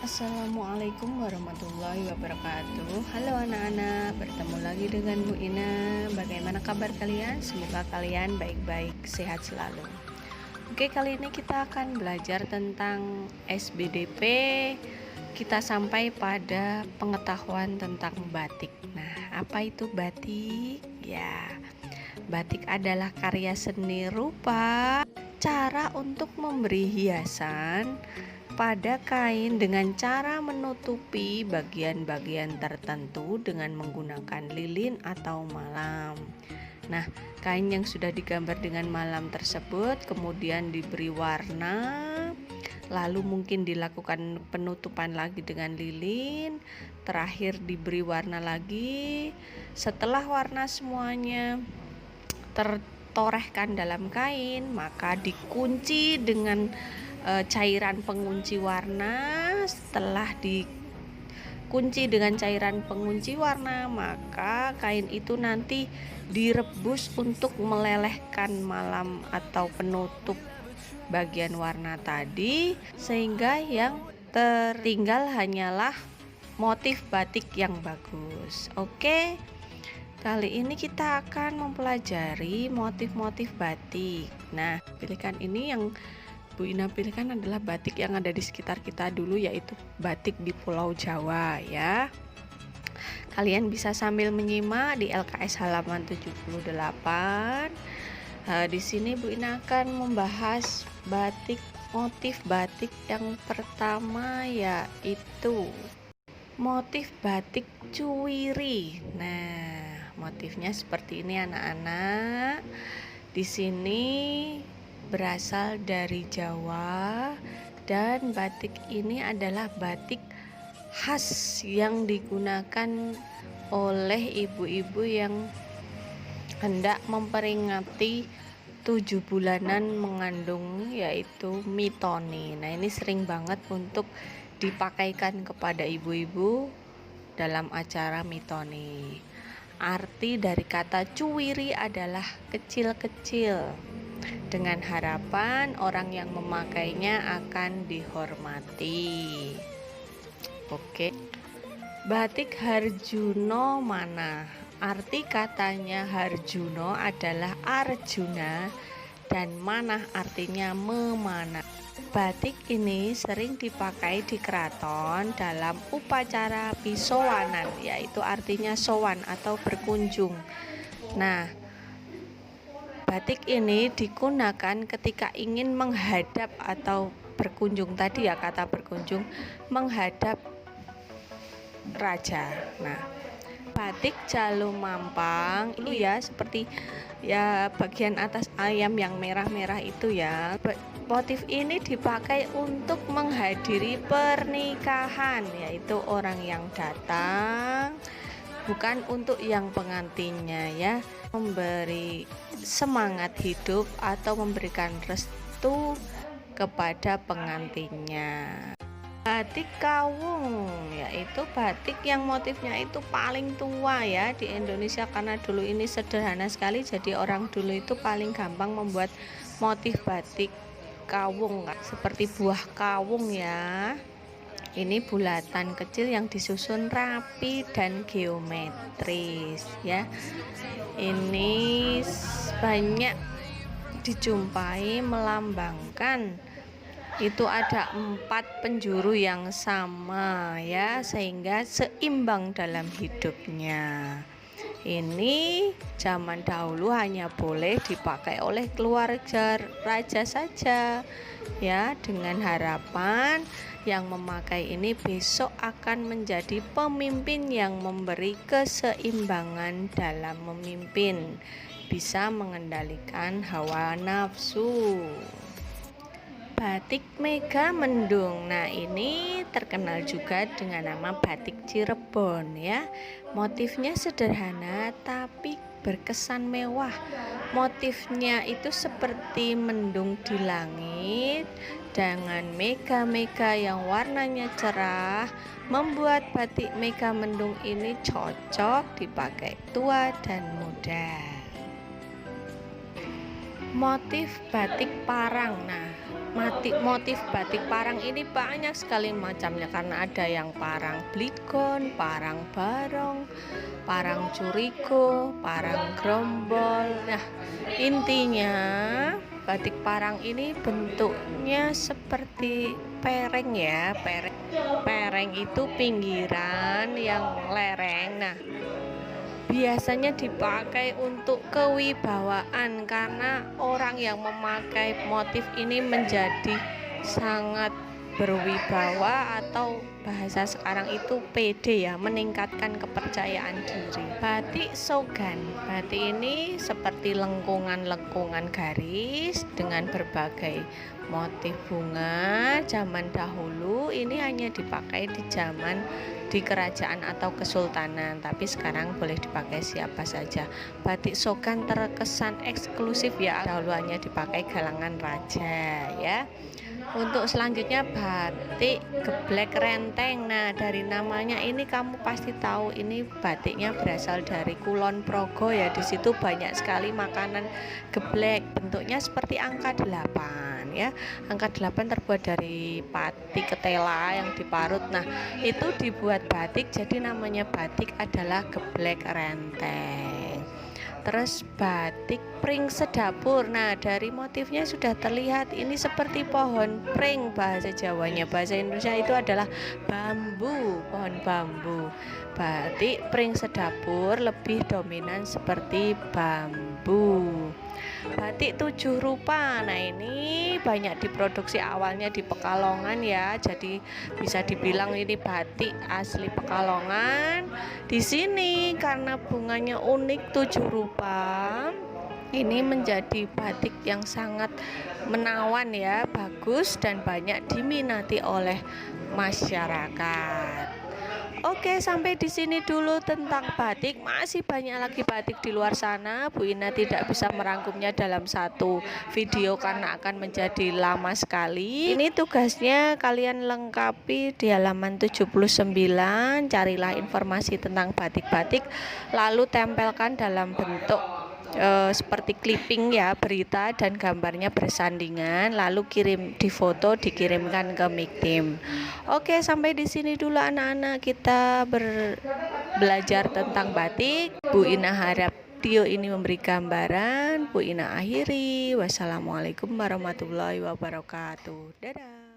Assalamualaikum warahmatullahi wabarakatuh. Halo anak-anak, bertemu lagi dengan Bu Ina. Bagaimana kabar kalian? Semoga kalian baik-baik, sehat selalu. Oke, kali ini kita akan belajar tentang SBDP. Kita sampai pada pengetahuan tentang batik. Nah, apa itu batik? Ya, batik adalah karya seni rupa, cara untuk memberi hiasan pada kain dengan cara menutupi bagian-bagian tertentu dengan menggunakan lilin atau malam. Nah, kain yang sudah digambar dengan malam tersebut kemudian diberi warna, lalu mungkin dilakukan penutupan lagi dengan lilin, terakhir diberi warna lagi. Setelah warna semuanya tertorehkan dalam kain, maka dikunci dengan cairan pengunci warna. Setelah dikunci dengan cairan pengunci warna, maka kain itu nanti direbus untuk melelehkan malam atau penutup bagian warna tadi, sehingga yang tertinggal hanyalah motif batik yang bagus. Oke, kali ini kita akan mempelajari motif-motif batik. Nah, pilihkan ini yang Bu Ina pilihkan adalah batik yang ada di sekitar kita dulu, yaitu batik di Pulau Jawa ya. Kalian bisa sambil menyimak di LKS halaman 78. Di sini Bu Ina akan membahas motif batik yang pertama, yaitu motif batik cuwiri. Nah, motifnya seperti ini anak-anak. Di sini berasal dari Jawa, dan batik ini adalah batik khas yang digunakan oleh ibu-ibu yang hendak memperingati 7 bulanan mengandung, yaitu mitoni. Nah, ini sering banget untuk dipakaikan kepada ibu-ibu dalam acara mitoni. Arti dari kata cuwiri adalah kecil-kecil, dengan harapan orang yang memakainya akan dihormati. Oke, batik Harjuno mana? Arti katanya Harjuno adalah Arjuna, dan manah artinya memanah. Batik ini sering dipakai di keraton dalam upacara pisowanan, yaitu artinya sowan atau berkunjung. Nah, batik ini digunakan ketika ingin menghadap atau berkunjung, tadi ya kata berkunjung, menghadap raja. Nah, batik Jalu Mampang itu ya seperti ya bagian atas ayam yang merah-merah itu ya. Motif ini dipakai untuk menghadiri pernikahan, yaitu orang yang datang, bukan untuk yang pengantinnya ya, memberi semangat hidup atau memberikan restu kepada pengantinnya. Batik Kawung, yaitu batik yang motifnya itu paling tua ya di Indonesia, karena dulu ini sederhana sekali, jadi orang dulu itu paling gampang membuat motif batik kawung seperti buah kawung ya. Ini bulatan kecil yang disusun rapi dan geometris ya. Ini banyak dijumpai melambangkan itu ada 4 penjuru yang sama ya, sehingga seimbang dalam hidupnya. Ini zaman dahulu hanya boleh dipakai oleh keluarga raja saja ya, dengan harapan yang memakai ini besok akan menjadi pemimpin yang memberi keseimbangan dalam memimpin, bisa mengendalikan hawa nafsu. Batik Megamendung. Nah, ini terkenal juga dengan nama batik Cirebon ya. Motifnya sederhana tapi berkesan mewah. Motifnya itu seperti mendung di langit dengan mega-mega yang warnanya cerah, membuat batik Megamendung ini cocok dipakai tua dan muda. Motif batik Parang. Nah, motif batik parang ini banyak sekali macamnya, karena ada yang parang bligon, parang barong, parang curigo, parang grombol. Nah, intinya batik parang ini bentuknya seperti pereng ya. Pereng itu pinggiran yang lereng. Nah, biasanya dipakai untuk kewibawaan, karena orang yang memakai motif ini menjadi sangat berwibawa, atau bahasa sekarang itu pede ya, meningkatkan kepercayaan diri. Batik sogan, batik ini seperti lengkungan-lengkungan garis dengan berbagai motif bunga. Zaman dahulu ini hanya dipakai di kerajaan atau kesultanan, tapi sekarang boleh dipakai siapa saja. Batik sogan terkesan eksklusif ya, dahulu hanya dipakai galangan raja ya. Untuk selanjutnya batik geblek renteng. Nah, dari namanya ini kamu pasti tahu ini batiknya berasal dari Kulon Progo ya. Di situ banyak sekali makanan geblek, bentuknya seperti angka 8 ya. Angka 8 terbuat dari pati ketela yang diparut. Nah, itu dibuat batik, jadi namanya batik adalah geblek renteng. Terus batik pring sedapur. Nah, dari motifnya sudah terlihat ini seperti pohon pring bahasa Jawanya. Bahasa Indonesia itu adalah bambu, pohon bambu. Batik pring sedapur lebih dominan seperti bambu. Batik 7 rupa. Nah, ini banyak diproduksi awalnya di Pekalongan ya. Jadi bisa dibilang ini batik asli Pekalongan. Di sini karena bunganya unik 7 rupa, ini menjadi batik yang sangat menawan ya, bagus dan banyak diminati oleh masyarakat. Oke, sampai di sini dulu tentang batik. Masih banyak lagi batik di luar sana. Bu Ina tidak bisa merangkumnya dalam satu video karena akan menjadi lama sekali. Ini tugasnya kalian lengkapi di halaman 79. Carilah informasi tentang batik-batik, lalu tempelkan dalam bentuk seperti clipping ya, berita dan gambarnya bersandingan, lalu kirim di foto, dikirimkan ke Miktim. Oke, sampai di sini dulu anak-anak kita belajar tentang batik. Bu Ina harap video ini memberi gambaran. Bu Ina akhiri. Wassalamualaikum warahmatullahi wabarakatuh. Dadah.